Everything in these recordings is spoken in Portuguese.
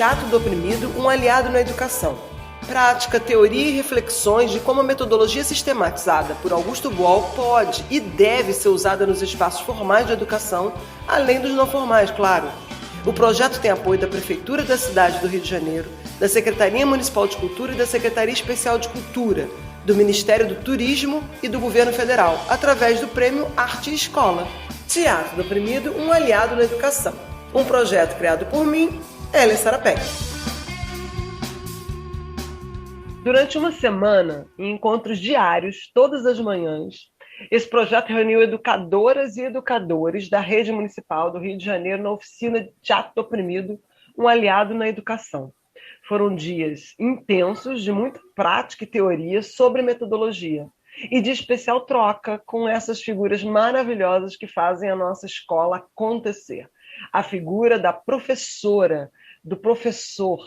Teatro do Oprimido, um aliado na educação. Prática, teoria e reflexões de como a metodologia sistematizada por Augusto Boal pode e deve ser usada nos espaços formais de educação, além dos não formais, claro. O projeto tem apoio da Prefeitura da cidade do Rio de Janeiro, da Secretaria Municipal de Cultura e da Secretaria Especial de Cultura, do Ministério do Turismo e do Governo Federal, através do Prêmio Arte e Escola. Teatro do Oprimido, um aliado na educação. Um projeto criado por mim, Ellen Sarapé. Durante uma semana, em encontros diários, todas as manhãs, esse projeto reuniu educadoras e educadores da rede municipal do Rio de Janeiro na oficina de Teatro do Oprimido, um aliado na educação. Foram dias intensos de muita prática e teoria sobre metodologia e de especial troca com essas figuras maravilhosas que fazem a nossa escola acontecer. A figura da professora, do professor.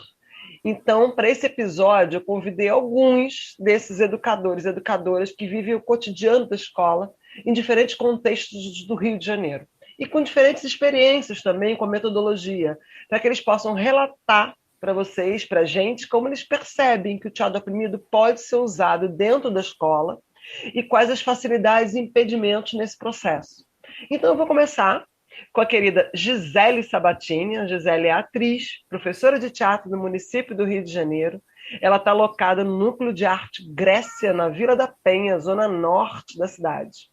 Então, para esse episódio, eu convidei alguns desses educadores e educadoras que vivem o cotidiano da escola em diferentes contextos do Rio de Janeiro e com diferentes experiências também com a metodologia, para que eles possam relatar para vocês, para a gente, como eles percebem que o teatro oprimido pode ser usado dentro da escola e quais as facilidades e impedimentos nesse processo. Então, eu vou começar com a querida Gisele Sabatini. A Gisele é atriz, professora de teatro do município do Rio de Janeiro. Ela está alocada no Núcleo de Arte Grécia, na Vila da Penha, zona norte da cidade.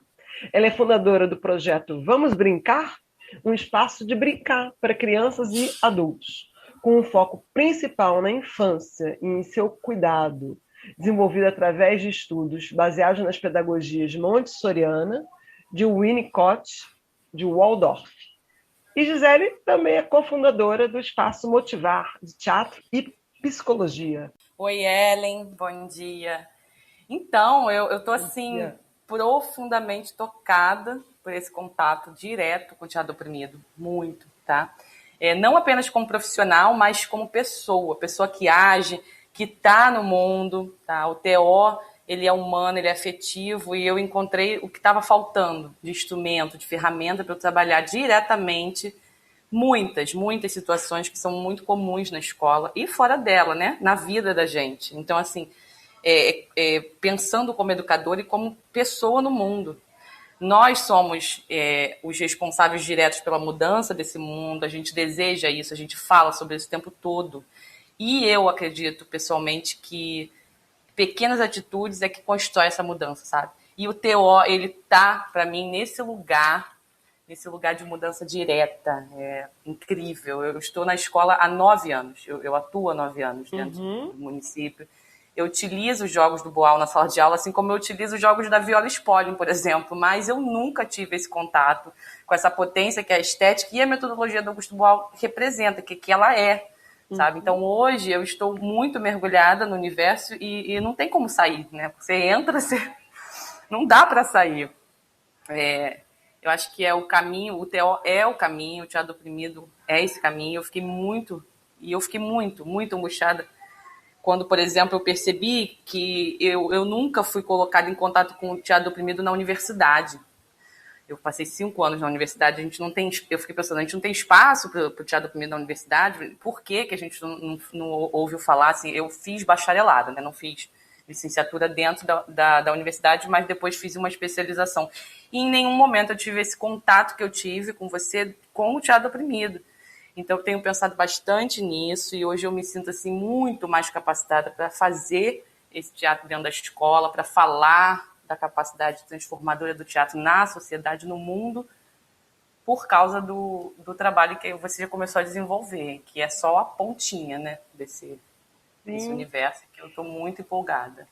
Ela é fundadora do projeto Vamos Brincar? Um espaço de brincar para crianças e adultos, com um foco principal na infância e em seu cuidado, desenvolvido através de estudos baseados nas pedagogias montessoriana, de Winnicott, de Waldorf. E Gisele também é cofundadora do Espaço Motivar, de Teatro e Psicologia. Oi, Ellen, bom dia. Então, eu estou assim, profundamente tocada por esse contato direto com o teatro oprimido, muito, tá? Não apenas como profissional, mas como pessoa que age, que está no mundo, tá? O TO, ele é humano, ele é afetivo, e eu encontrei o que estava faltando de instrumento, de ferramenta para eu trabalhar diretamente muitas situações que são muito comuns na escola e fora dela, né? Na vida da gente. Então, assim, pensando como educador e como pessoa no mundo. Nós somos os responsáveis diretos pela mudança desse mundo, a gente deseja isso, a gente fala sobre isso o tempo todo. E eu acredito, pessoalmente, que pequenas atitudes é que constrói essa mudança, sabe? E o TO, ele tá, para mim, nesse lugar de mudança direta. É incrível. Eu estou na escola há 9 anos, eu atuo há 9 anos dentro do município. Eu utilizo os jogos do Boal na sala de aula, assim como eu utilizo os jogos da Viola Spolin, por exemplo, mas eu nunca tive esse contato com essa potência que a estética e a metodologia do Augusto Boal representa, que ela é, sabe? Então, hoje, eu estou muito mergulhada no universo e não tem como sair, né? Você entra, não dá para sair. Eu acho que é o caminho, o TO é o caminho, o teatro oprimido é esse caminho. Eu fiquei muito angustiada quando, por exemplo, eu percebi que eu nunca fui colocada em contato com o teatro oprimido na universidade. Eu passei 5 anos na universidade, eu fiquei pensando, a gente não tem espaço para o teatro oprimido na universidade, por que a gente não ouviu falar? Assim, eu fiz bacharelado, né? Não fiz licenciatura dentro da universidade, mas depois fiz uma especialização. E em nenhum momento eu tive esse contato que eu tive com você, com o teatro oprimido. Então, eu tenho pensado bastante nisso e hoje eu me sinto assim, muito mais capacitada para fazer esse teatro dentro da escola, para falar da capacidade transformadora do teatro na sociedade, no mundo, por causa do trabalho que você já começou a desenvolver, que é só a pontinha, né, desse universo, que eu estou muito empolgada.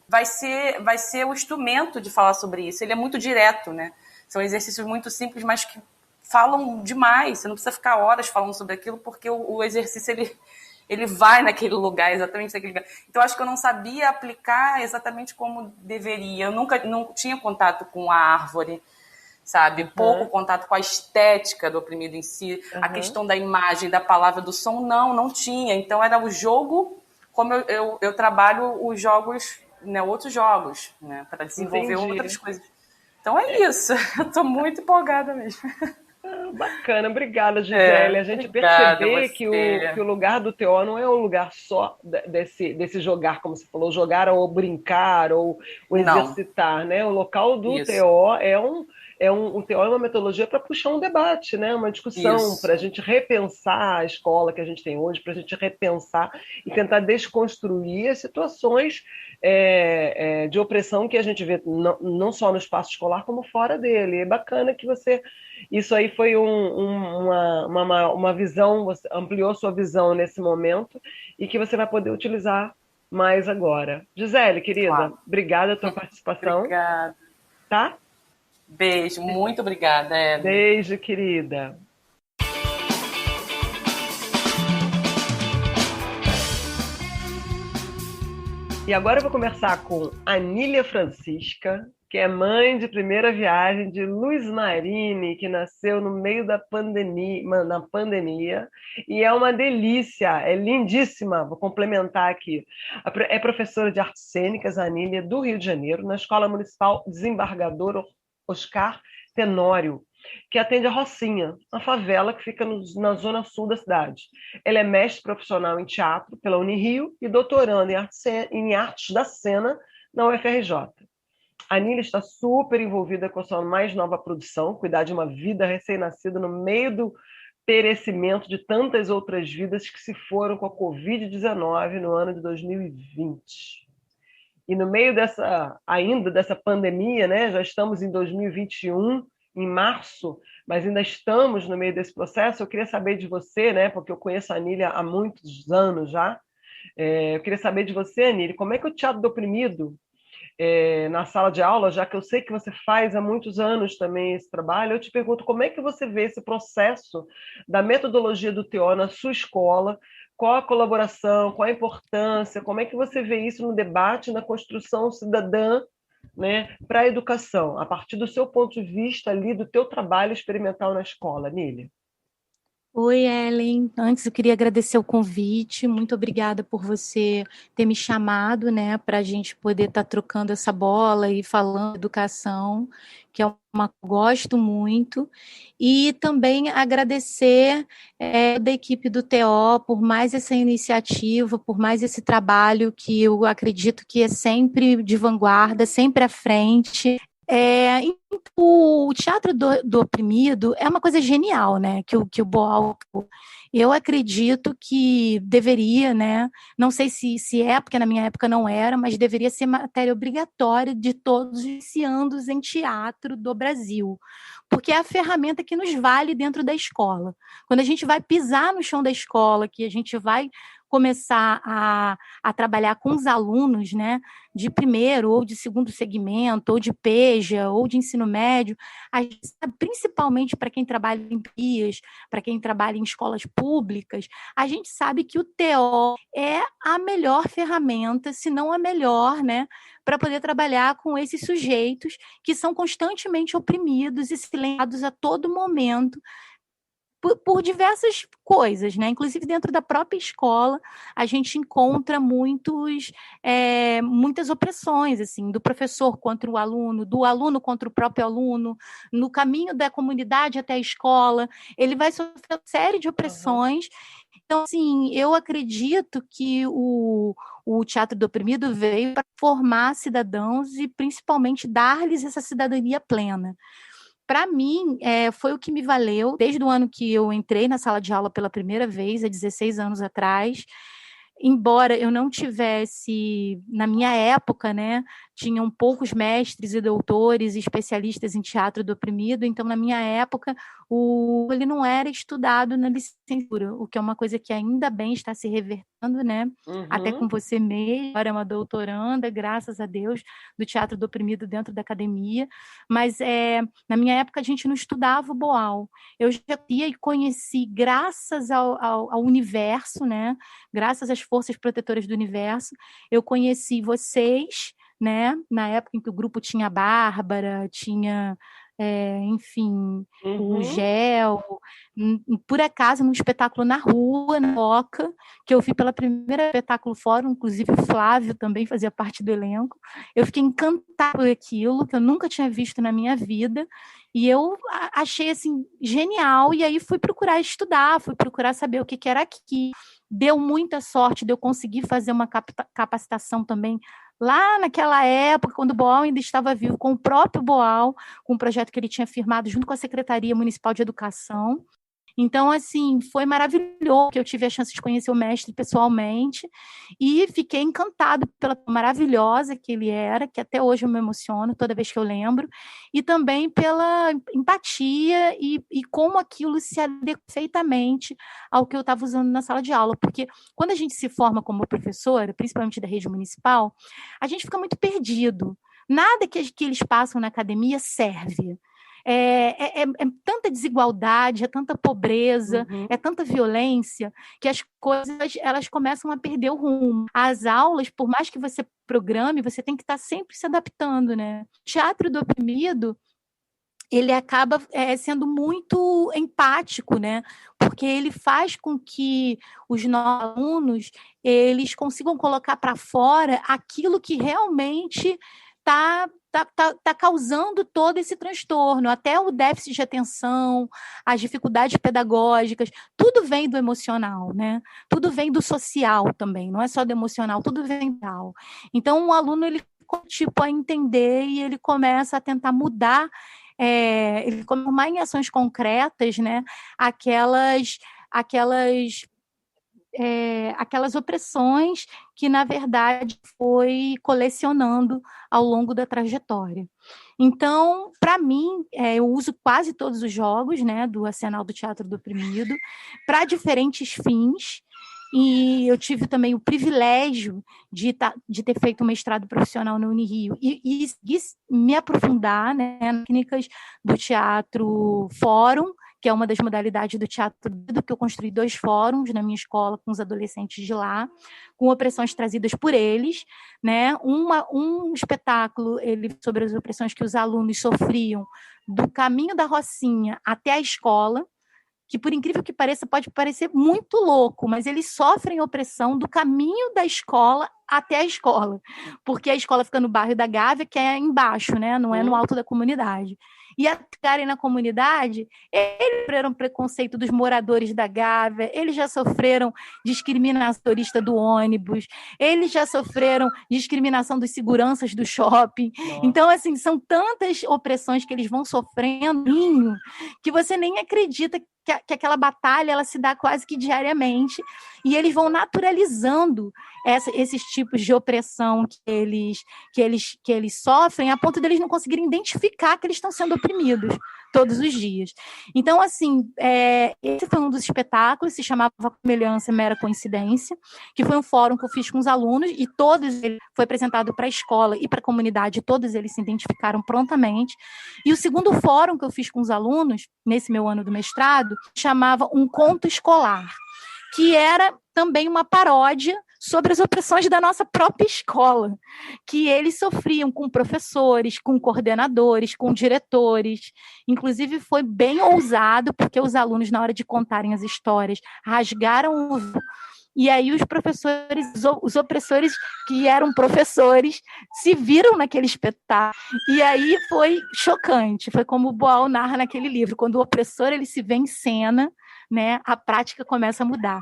Vai ser o instrumento de falar sobre isso. Ele é muito direto, né? São exercícios muito simples, mas que falam demais. Você não precisa ficar horas falando sobre aquilo, porque o exercício ele vai naquele lugar, exatamente naquele lugar. Então, acho que eu não sabia aplicar exatamente como deveria. Eu não tinha contato com a árvore, sabe? Pouco contato com a estética do oprimido em si. A questão da imagem, da palavra, do som, não tinha. Então, era o jogo, como eu trabalho os jogos, né, outros jogos, né, para desenvolver outras coisas. Então, é isso. Eu estou muito empolgada mesmo. Bacana, obrigada, Gisele. A gente Obrigada, perceber que o você. lugar do TO não é um lugar só desse jogar, como você falou, jogar ou brincar ou Não, exercitar, né? O local do isso, TO o TO é uma metodologia para puxar um debate, né? Uma discussão, para a isso, gente repensar a escola que a gente tem hoje, para a gente repensar e tentar desconstruir as situações de opressão que a gente vê não só no espaço escolar, como fora dele. É bacana que você isso aí foi uma visão, você ampliou sua visão nesse momento e que você vai poder utilizar mais agora. Gisele, querida, claro. obrigada pela tua participação, Obrigada. tá? Beijo, muito obrigada, Ellen. Beijo, querida. E agora eu vou conversar com Anília Francisca, que é mãe de primeira viagem de Luiz Marini, que nasceu no meio da pandemia, na pandemia, e é uma delícia, é lindíssima. Vou complementar aqui. É professora de artes cênicas, Anília, do Rio de Janeiro, na Escola Municipal Desembargador Oscar Tenório, que atende a Rocinha, uma favela que fica na zona sul da cidade. Ela é mestre profissional em teatro pela Unirio e doutoranda em artes da cena na UFRJ. A Nila está super envolvida com a sua mais nova produção, cuidar de uma vida recém-nascida no meio do perecimento de tantas outras vidas que se foram com a Covid-19 no ano de 2020. E no meio ainda dessa pandemia, né, já estamos em 2021, em março, mas ainda estamos no meio desse processo. Eu queria saber de você, né, porque eu conheço a Anília há muitos anos já. Eu queria saber de você, Anília, como é que o teatro do oprimido, na sala de aula, já que eu sei que você faz há muitos anos também esse trabalho, eu te pergunto como é que você vê esse processo da metodologia do TO na sua escola, qual a colaboração, qual a importância, como é que você vê isso no debate, na construção cidadã, né, para a educação, a partir do seu ponto de vista ali, do teu trabalho experimental na escola, Nília? Oi, Ellen. Antes eu queria agradecer o convite. Muito obrigada por você ter me chamado, né, para a gente poder estar trocando essa bola e falando de educação, que é uma que eu gosto muito. E também agradecer da equipe do TO por mais essa iniciativa, por mais esse trabalho que eu acredito que é sempre de vanguarda, sempre à frente. O teatro do oprimido é uma coisa genial, né? Que o Boal, eu acredito que deveria, né? Não sei se é, porque na minha época não era, mas deveria ser matéria obrigatória de todos os iniciandos em teatro do Brasil, porque é a ferramenta que nos vale dentro da escola. Quando a gente vai pisar no chão da escola, que a gente vai começar a trabalhar com os alunos, né, de primeiro ou de segundo segmento, ou de PEJA, ou de ensino médio, principalmente para quem trabalha em PIAs, para quem trabalha em escolas públicas, a gente sabe que o TO é a melhor ferramenta, se não a melhor, né, para poder trabalhar com esses sujeitos que são constantemente oprimidos e silenciados a todo momento por diversas coisas, né? Inclusive dentro da própria escola a gente encontra muitas opressões, assim, do professor contra o aluno, do aluno contra o próprio aluno, no caminho da comunidade até a escola, ele vai sofrer uma série de Uhum. opressões. Então, assim, eu acredito que o Teatro do Oprimido veio para formar cidadãos e principalmente dar-lhes essa cidadania plena. Para mim, foi o que me valeu desde o ano que eu entrei na sala de aula pela primeira vez, há 16 anos atrás. Embora eu não tivesse, na minha época, né, tinham poucos mestres e doutores e especialistas em teatro do oprimido, então, na minha época, ele não era estudado na licenciatura, o que é uma coisa que ainda bem está se revertendo, né? Até com Uhum. você mesmo, agora é uma doutoranda, graças a Deus, do teatro do oprimido dentro da academia, mas na minha época a gente não estudava o Boal. Eu já ia e conheci, graças ao universo, né? Graças às forças protetoras do universo, eu conheci vocês, né? Na época em que o grupo tinha a Bárbara, tinha enfim, o gel. Por acaso, num espetáculo na rua, na Oca, que eu vi pela primeira espetáculo fórum, inclusive o Flávio também fazia parte do elenco. Eu fiquei encantada por aquilo, que eu nunca tinha visto na minha vida, e eu achei, assim, genial, e aí fui procurar estudar, fui procurar saber o que era aqui. Deu muita sorte de eu conseguir fazer uma capacitação também lá naquela época, quando o Boal ainda estava vivo, com o próprio Boal, com um projeto que ele tinha firmado junto com a Secretaria Municipal de Educação. Então, assim, foi maravilhoso, que eu tive a chance de conhecer o mestre pessoalmente e fiquei encantado pela maravilhosa que ele era, que até hoje eu me emociono toda vez que eu lembro, e também pela empatia e como aquilo se adequa perfeitamente ao que eu estava usando na sala de aula, porque quando a gente se forma como professora, principalmente da rede municipal, a gente fica muito perdido. Nada que eles passam na academia serve. É tanta desigualdade, é tanta pobreza, é tanta violência, que as coisas elas começam a perder o rumo. As aulas, por mais que você programe, você tem que estar sempre se adaptando, né? O teatro do oprimido, ele acaba sendo muito empático, né? Porque ele faz com que os nossos alunos eles consigam colocar para fora aquilo que realmente está causando todo esse transtorno, até o déficit de atenção, as dificuldades pedagógicas, tudo vem do emocional, né? Tudo vem do social também, não é só do emocional, tudo vem do social. Então, o aluno, ele tipo a entender e ele começa a tentar mudar, ele começa a tomar em ações concretas, né? Aquelas opressões que, na verdade, foi colecionando ao longo da trajetória. Então, para mim, eu uso quase todos os jogos, né, do Arsenal do Teatro do Oprimido para diferentes fins, e eu tive também o privilégio de ter feito um mestrado profissional na Unirio e me aprofundar, né, nas técnicas do teatro fórum, que é uma das modalidades do teatro, que eu construí 2 fóruns na minha escola com os adolescentes de lá, com opressões trazidas por eles, né? Um espetáculo sobre as opressões que os alunos sofriam do caminho da Rocinha até a escola, que, por incrível que pareça, pode parecer muito louco, mas eles sofrem opressão do caminho da escola até a escola, porque a escola fica no bairro da Gávea, que é embaixo, né? Não é no alto da comunidade. E a ficarem na comunidade, eles sofreram preconceito dos moradores da Gávea, eles já sofreram discriminação do ônibus, eles já sofreram discriminação dos seguranças do shopping. Nossa. Então, assim, são tantas opressões que eles vão sofrendo que você nem acredita que aquela batalha ela se dá quase que diariamente, e eles vão naturalizando esses tipos de opressão que eles sofrem, a ponto deles não conseguirem identificar que eles estão sendo oprimidos todos os dias. Então, assim, esse foi um dos espetáculos, se chamava Semelhança Mera Coincidência, que foi um fórum que eu fiz com os alunos, e todos ele foi apresentado para a escola e para a comunidade, todos eles se identificaram prontamente. E o segundo fórum que eu fiz com os alunos, nesse meu ano do mestrado, chamava Um Conto Escolar, que era também uma paródia sobre as opressões da nossa própria escola, que eles sofriam com professores, com coordenadores, com diretores. Inclusive, foi bem ousado, porque os alunos, na hora de contarem as histórias, rasgaram o... E aí os professores, os opressores que eram professores, se viram naquele espetáculo. E aí foi chocante. Foi como o Boal narra naquele livro. Quando o opressor ele se vê em cena, né, a prática começa a mudar.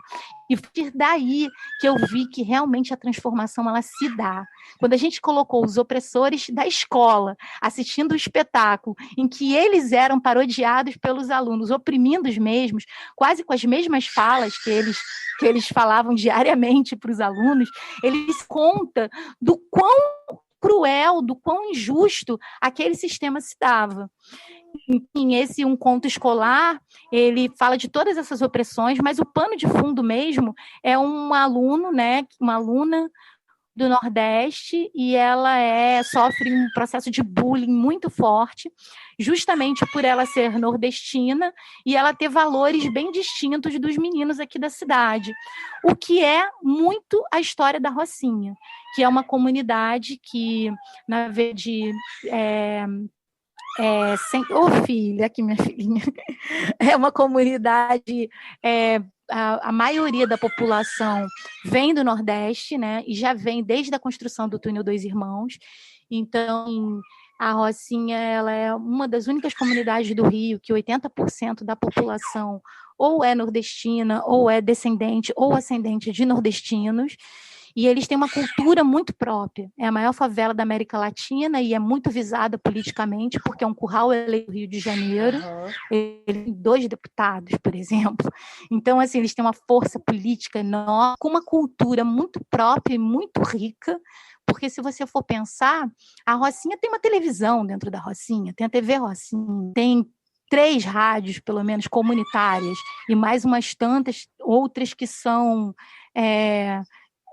E foi daí que eu vi que realmente a transformação ela se dá. Quando a gente colocou os opressores da escola assistindo o espetáculo, em que eles eram parodiados pelos alunos, oprimindo os mesmos, quase com as mesmas falas que eles falavam diariamente para os alunos, eles contam do quão cruel, do quão injusto aquele sistema se dava. Enfim, esse Um Conto Escolar, ele fala de todas essas opressões, mas o pano de fundo mesmo é um aluno, né, uma aluna do Nordeste, e ela sofre um processo de bullying muito forte, justamente por ela ser nordestina e ela ter valores bem distintos dos meninos aqui da cidade, o que é muito a história da Rocinha, que é uma comunidade que, na verdade, Filha, aqui minha filhinha, é uma comunidade, a maioria da população vem do Nordeste, né, e já vem desde a construção do túnel Dois Irmãos. Então, a Rocinha, ela é uma das únicas comunidades do Rio que 80% da população ou é nordestina, ou é descendente ou ascendente de nordestinos. E eles têm uma cultura muito própria. É a maior favela da América Latina e é muito visada politicamente, porque é um curral eleito do Rio de Janeiro. Ele tem 2 deputados, por exemplo. Então, assim, eles têm uma força política enorme, com uma cultura muito própria e muito rica, porque se você for pensar, a Rocinha tem uma televisão dentro da Rocinha, tem a TV Rocinha, tem 3 rádios, pelo menos, comunitárias, e mais umas tantas outras que são...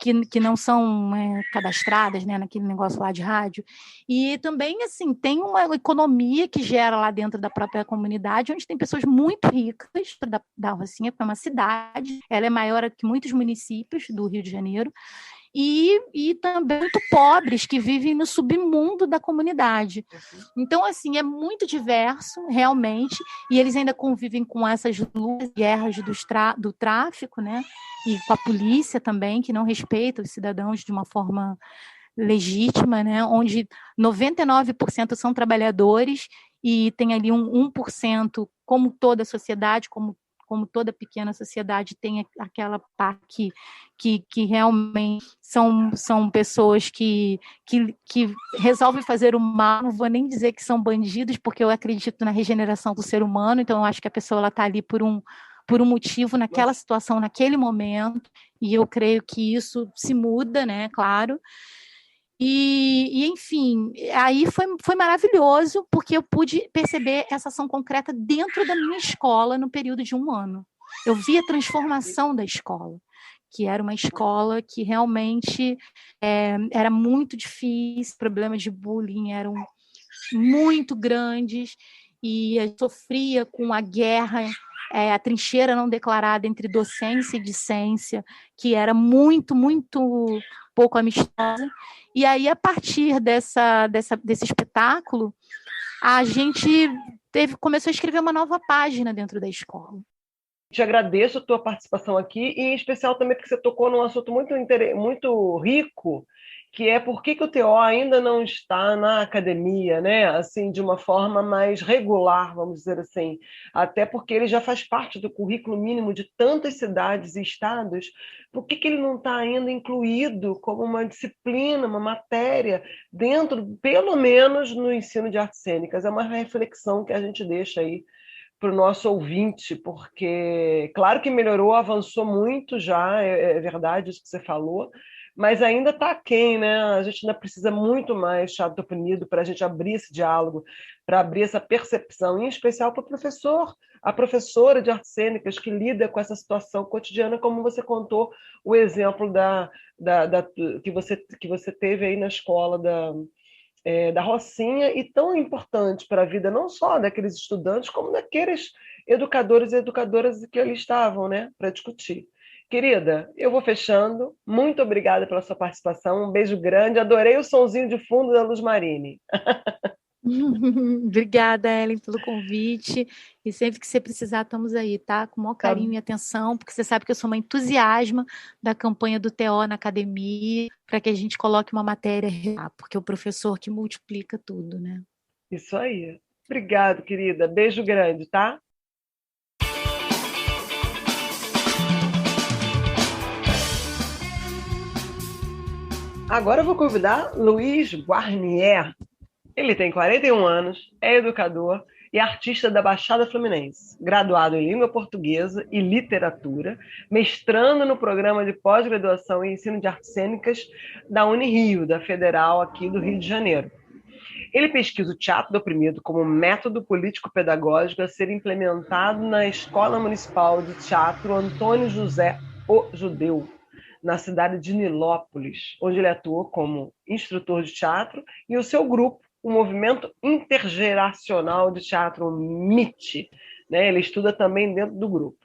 que não são cadastradas, né, naquele negócio lá de rádio. E também, assim, tem uma economia que gera lá dentro da própria comunidade, onde tem pessoas muito ricas da Rocinha, que é uma cidade, ela é maior que muitos municípios do Rio de Janeiro, e também muito pobres, que vivem no submundo da comunidade. Então, assim, é muito diverso, realmente, e eles ainda convivem com essas lutas, guerras do tráfico, né? E com a polícia também, que não respeita os cidadãos de uma forma legítima, né? Onde 99% são trabalhadores e tem ali um 1%, como toda a sociedade, como toda pequena sociedade, tem aquela parte que realmente são pessoas que resolvem fazer o mal. Não vou nem dizer que são bandidos, porque eu acredito na regeneração do ser humano, então eu acho que a pessoa está ali por um motivo, naquela situação, naquele momento, e eu creio que isso se muda, né, claro. Enfim, aí foi maravilhoso, porque eu pude perceber essa ação concreta dentro da minha escola no período de 1 ano. Eu vi a transformação da escola, que era uma escola que realmente era muito difícil, problemas de bullying eram muito grandes, e sofria com a guerra, a trincheira não declarada entre docência e discência, que era muito, muito pouco amistosa. E aí, a partir desse espetáculo, a gente começou a escrever uma nova página dentro da escola. Te agradeço a tua participação aqui, e em especial também porque você tocou num assunto muito rico, que é por que o TO ainda não está na academia, né? Assim, de uma forma mais regular, vamos dizer assim, até porque ele já faz parte do currículo mínimo de tantas cidades e estados. Por que ele não está ainda incluído como uma disciplina, uma matéria, dentro, pelo menos no ensino de artes cênicas? É uma reflexão que a gente deixa aí para o nosso ouvinte, porque claro que melhorou, avançou muito já, é verdade isso que você falou, mas ainda está aquém, né? A gente ainda precisa muito mais Chato Punido para a gente abrir esse diálogo, para abrir essa percepção, em especial para o professor, a professora de artes cênicas que lida com essa situação cotidiana, como você contou o exemplo que você teve aí na escola da Rocinha, e tão importante para a vida não só daqueles estudantes, como daqueles educadores e educadoras que ali estavam, né, para discutir. Querida, eu vou fechando. Muito obrigada pela sua participação. Um beijo grande. Adorei o sonzinho de fundo da Luz Marini. Obrigada, Ellen, pelo convite. E sempre que você precisar, estamos aí, tá? Com o maior carinho e atenção, porque você sabe que eu sou uma entusiasma da campanha do TO na academia, para que a gente coloque uma matéria, porque é o professor que multiplica tudo, né? Isso aí. Obrigado, querida. Beijo grande, tá? Agora eu vou convidar Luiz Guarnier. Ele tem 41 anos, é educador e artista da Baixada Fluminense, graduado em Língua Portuguesa e Literatura, mestrando no programa de pós-graduação em Ensino de Artes Cênicas da Unirio, da Federal aqui do Rio de Janeiro. Ele pesquisa o teatro do oprimido como método político-pedagógico a ser implementado na Escola Municipal de Teatro Antônio José o Judeu, na cidade de Nilópolis, onde ele atua como instrutor de teatro, e o seu grupo, o Movimento Intergeracional de Teatro MIT, né? Ele estuda também dentro do grupo.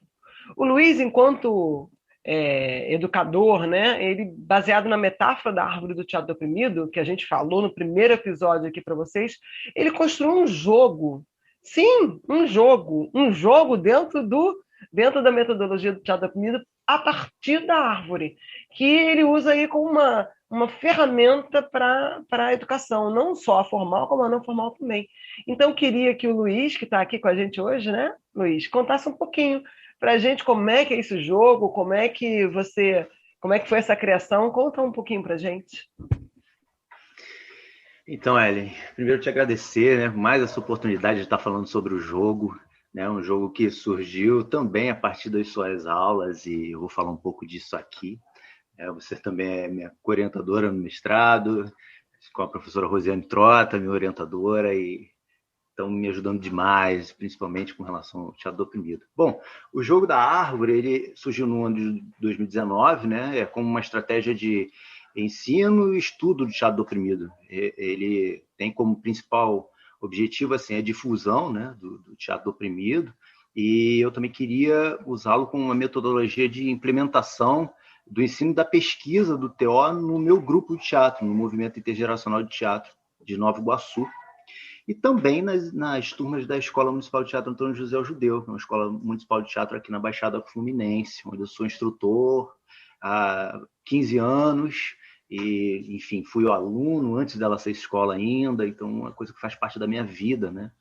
O Luiz, enquanto educador, né? Ele, baseado na metáfora da árvore do teatro do oprimido, que a gente falou no primeiro episódio aqui para vocês, ele construiu um jogo. Sim, um jogo dentro da metodologia do teatro do oprimido a partir da árvore, que ele usa aí como uma ferramenta para a educação, não só a formal, como a não formal também. Então, eu queria que o Luiz, que está aqui com a gente hoje, né, Luiz, contasse um pouquinho para a gente como é que é esse jogo, como é que foi essa criação. Conta um pouquinho para a gente. Então, Ellen, primeiro te agradecer, né, mais essa oportunidade de estar falando sobre o jogo, né, um jogo que surgiu também a partir das suas aulas, e eu vou falar um pouco disso aqui. Você também é minha co-orientadora no mestrado, com a professora Rosiane Trota, minha orientadora, e estão me ajudando demais, principalmente com relação ao teatro do oprimido. Bom, o jogo da árvore ele surgiu no ano de 2019, né? Como uma estratégia de ensino e estudo do teatro do oprimido. Ele tem como principal objetivo assim, a difusão, né, do teatro do oprimido, e eu também queria usá-lo como uma metodologia de implementação do ensino da pesquisa do TO no meu grupo de teatro, no Movimento Intergeracional de Teatro de Nova Iguaçu, e também nas turmas da Escola Municipal de Teatro Antônio José o Judeu, uma escola municipal de teatro aqui na Baixada Fluminense, onde eu sou instrutor há 15 anos, e, enfim, fui aluno antes dela ser escola ainda, então é uma coisa que faz parte da minha vida, né?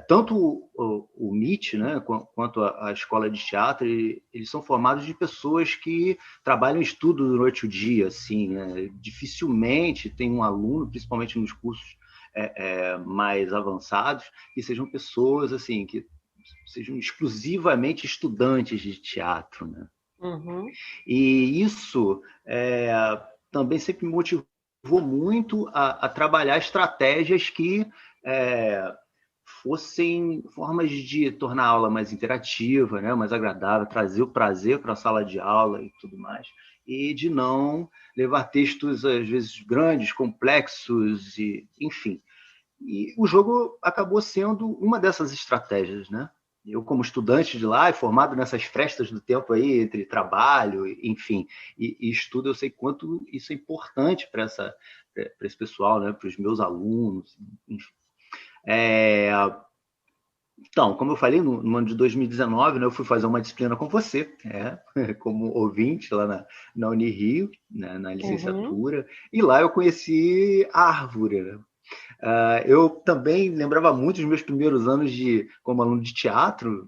Tanto o MIT, né, quanto a escola de teatro, eles são formados de pessoas que trabalham e estudam durante o dia, assim, né? Dificilmente tem um aluno, principalmente nos cursos mais avançados, que sejam pessoas assim que sejam exclusivamente estudantes de teatro, né? Uhum. E isso também sempre me motivou muito a trabalhar estratégias que fossem formas de tornar a aula mais interativa, né, mais agradável, trazer o prazer para a sala de aula e tudo mais, e de não levar textos, às vezes, grandes, complexos, e, enfim. E o jogo acabou sendo uma dessas estratégias, né? Eu, como estudante de lá, e formado nessas frestas do tempo aí, entre trabalho, enfim, e estudo, eu sei quanto isso é importante para esse pessoal, né? Para os meus alunos, enfim. Então, como eu falei, no ano de 2019, né, eu fui fazer uma disciplina com você, como ouvinte lá na Unirio, né, na licenciatura, e lá eu conheci a árvore, né? Eu também lembrava muito dos meus primeiros anos como aluno de teatro,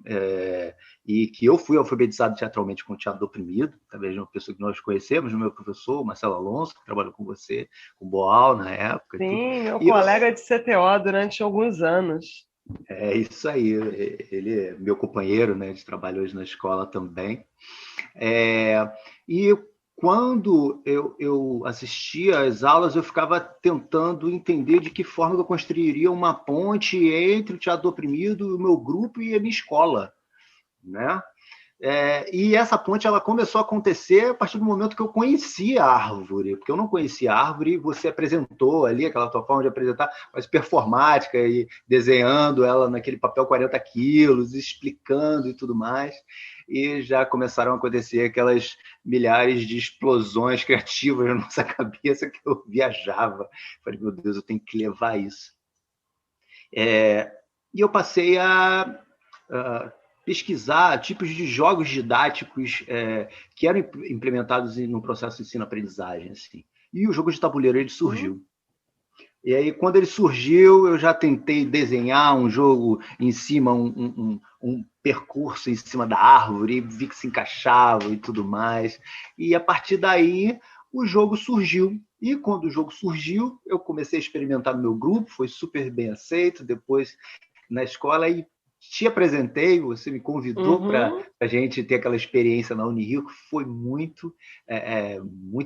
e que eu fui alfabetizado teatralmente com o Teatro do Oprimido, talvez uma pessoa que nós conhecemos, o meu professor, Marcelo Alonso, que trabalhou com você, com o Boal na época. Sim, meu colega de CTO durante alguns anos. É isso aí, ele é meu companheiro, né, de trabalho hoje na escola também. E quando eu assistia às aulas, eu ficava tentando entender de que forma eu construiria uma ponte entre o Teatro do Oprimido, o meu grupo e a minha escola, né? E essa ponte ela começou a acontecer a partir do momento que eu conheci a árvore, porque eu não conhecia a árvore, e você apresentou ali aquela tua forma de apresentar, mas performática, e desenhando ela naquele papel 40 quilos, explicando e tudo mais, e já começaram a acontecer aquelas milhares de explosões criativas na nossa cabeça que eu viajava. Falei, meu Deus, eu tenho que levar isso. E eu passei a pesquisar tipos de jogos didáticos que eram implementados no processo de ensino-aprendizagem. Assim. E o jogo de tabuleiro ele surgiu. E aí, quando ele surgiu, eu já tentei desenhar um jogo em cima, um percurso em cima da árvore, vi que se encaixava e tudo mais. E a partir daí, o jogo surgiu. E quando o jogo surgiu, eu comecei a experimentar no meu grupo, foi super bem aceito. Depois, na escola, e te apresentei, você me convidou para a gente ter aquela experiência na Unirio, que foi muito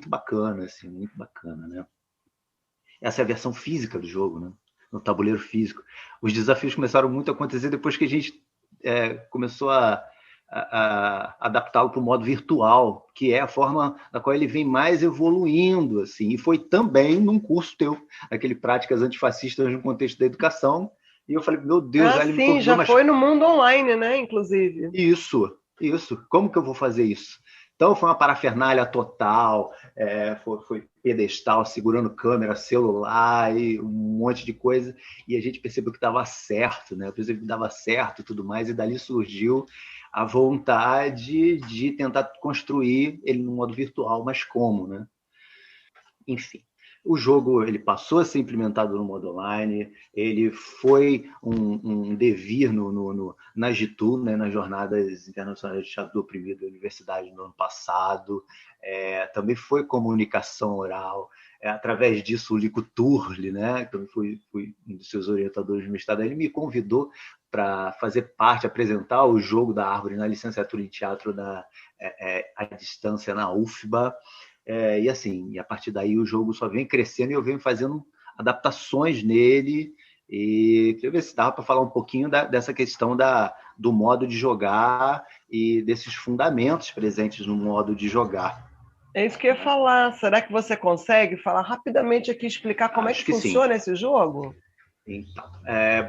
bacana, assim, muito bacana, né? Essa é a versão física do jogo, né? No tabuleiro físico. Os desafios começaram muito a acontecer depois que a gente começou a adaptá-lo para o modo virtual, que é a forma na qual ele vem mais evoluindo, assim, e foi também num curso teu, aquele Práticas Antifascistas no Contexto da Educação. E eu falei, meu Deus, sim, já foi no mundo online, né, inclusive. Isso. Isso, como que eu vou fazer isso? Então foi uma parafernália total, foi pedestal, segurando câmera, celular e um monte de coisa, e a gente percebeu que dava certo, né? Eu percebi que dava certo e tudo mais, e dali surgiu a vontade de tentar construir ele no modo virtual, mas como, né? Enfim, o jogo ele passou a ser implementado no modo online, ele foi um devir na Gitu, né, nas Jornadas Internacionais de Teatro do Oprimido da Universidade no ano passado, também foi comunicação oral, através disso o Lico Turli, né, que também fui um dos seus orientadores no mestrado, ele me convidou para fazer parte, apresentar o jogo da Árvore na licenciatura em teatro à distância na UFBA. E assim, e a partir daí o jogo só vem crescendo e eu venho fazendo adaptações nele. E queria ver se dava para falar um pouquinho dessa questão do modo de jogar e desses fundamentos presentes no modo de jogar. É isso que eu ia falar. Será que você consegue falar rapidamente aqui, explicar como Acho é que que funciona sim. esse jogo? Então,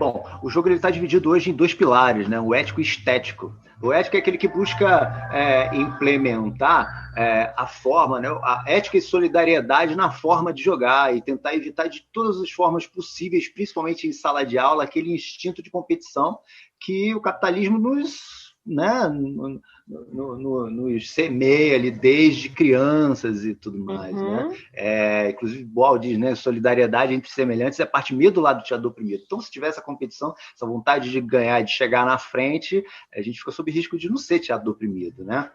bom, o jogo está dividido hoje em 2 pilares, né? O ético e o estético. O ético é aquele que busca implementar a forma, né? A ética e solidariedade na forma de jogar e tentar evitar de todas as formas possíveis, principalmente em sala de aula, aquele instinto de competição que o capitalismo nos semeia ali desde crianças e tudo mais, né? Inclusive Boal diz, né, solidariedade entre semelhantes é a parte medula do teatro oprimido. Então, se tiver essa competição, essa vontade de ganhar, de chegar na frente, a gente fica sob risco de não ser teatro oprimido, né?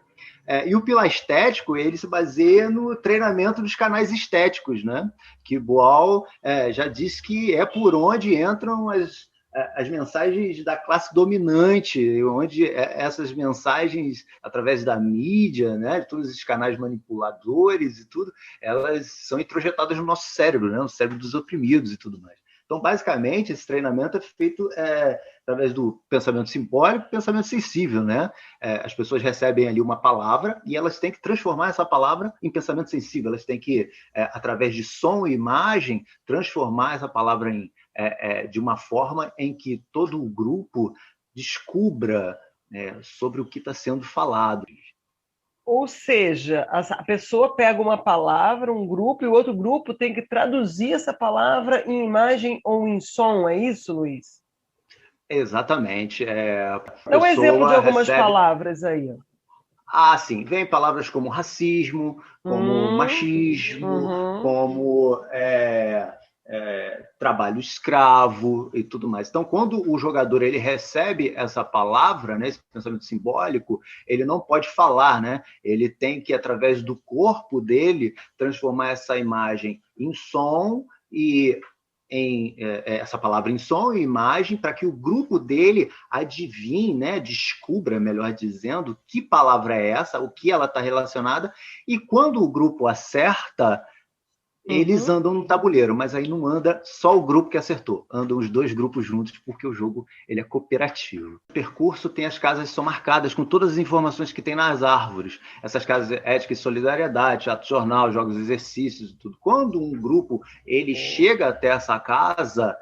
E o pilar estético, ele se baseia no treinamento dos canais estéticos, né? Que Boal já disse que é por onde entram as mensagens da classe dominante, onde essas mensagens, através da mídia, né, de todos esses canais manipuladores e tudo, elas são introjetadas no nosso cérebro, né, no cérebro dos oprimidos e tudo mais. Então, basicamente, esse treinamento é feito através do pensamento simbólico e pensamento sensível, né? As pessoas recebem ali uma palavra e elas têm que transformar essa palavra em pensamento sensível, elas têm que, através de som e imagem, transformar essa palavra de uma forma em que todo o grupo descubra sobre o que está sendo falado. Ou seja, a pessoa pega uma palavra, um grupo, e o outro grupo tem que traduzir essa palavra em imagem ou em som, é isso, Luiz? Exatamente. A Dá um exemplo de pessoa algumas recebe... palavras aí. Sim, vem palavras como racismo, como machismo, Uhum. como trabalho escravo e tudo mais. Então, quando o jogador ele recebe essa palavra, né, esse pensamento simbólico, ele não pode falar, né? Ele tem que, através do corpo dele, transformar essa imagem em som e essa palavra em som e imagem para que o grupo dele adivinhe, né, descubra, melhor dizendo, que palavra é essa, o que ela está relacionada, e quando o grupo acerta, eles andam no tabuleiro, mas aí não anda só o grupo que acertou, andam os 2 grupos juntos, porque o jogo ele é cooperativo. O percurso tem as casas que são marcadas com todas as informações que tem nas árvores. Essas casas ética e solidariedade, teatro jornal, jogos exercícios e tudo. Quando um grupo ele chega até essa casa,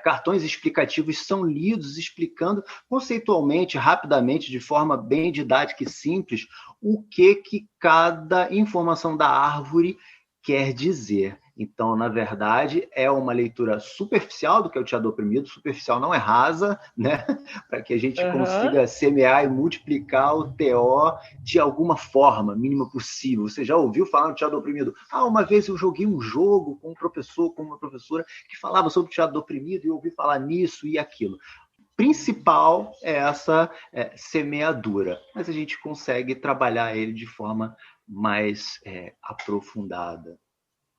cartões explicativos são lidos, explicando conceitualmente, rapidamente, de forma bem didática e simples, o que cada informação da árvore quer dizer. Então, na verdade, é uma leitura superficial do que é o teatro oprimido, superficial não é rasa, né? Para que a gente consiga semear e multiplicar o TO de alguma forma, mínima possível. Você já ouviu falar no teatro oprimido? Uma vez eu joguei um jogo com um professor, com uma professora, que falava sobre o teatro oprimido e eu ouvi falar nisso e aquilo. Principal é essa semeadura, mas a gente consegue trabalhar ele de forma mais aprofundada.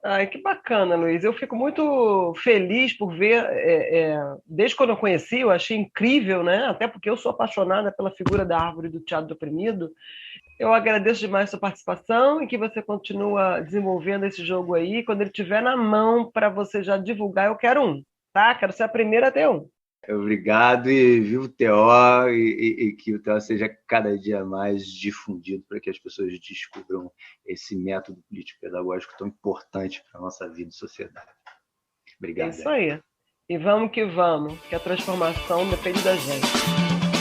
Ai, que bacana, Luiz. Eu fico muito feliz por ver, desde quando eu conheci, eu achei incrível, né? Até porque eu sou apaixonada pela figura da árvore do teatro do oprimido. Eu agradeço demais a sua participação e que você continua desenvolvendo esse jogo aí. Quando ele estiver na mão para você já divulgar, eu quero um, tá? Quero ser a primeira a ter um. Obrigado e viva o TO e que o TO seja cada dia mais difundido para que as pessoas descubram esse método político-pedagógico tão importante para a nossa vida e sociedade. Obrigado. É isso aí. E vamos que a transformação depende da gente.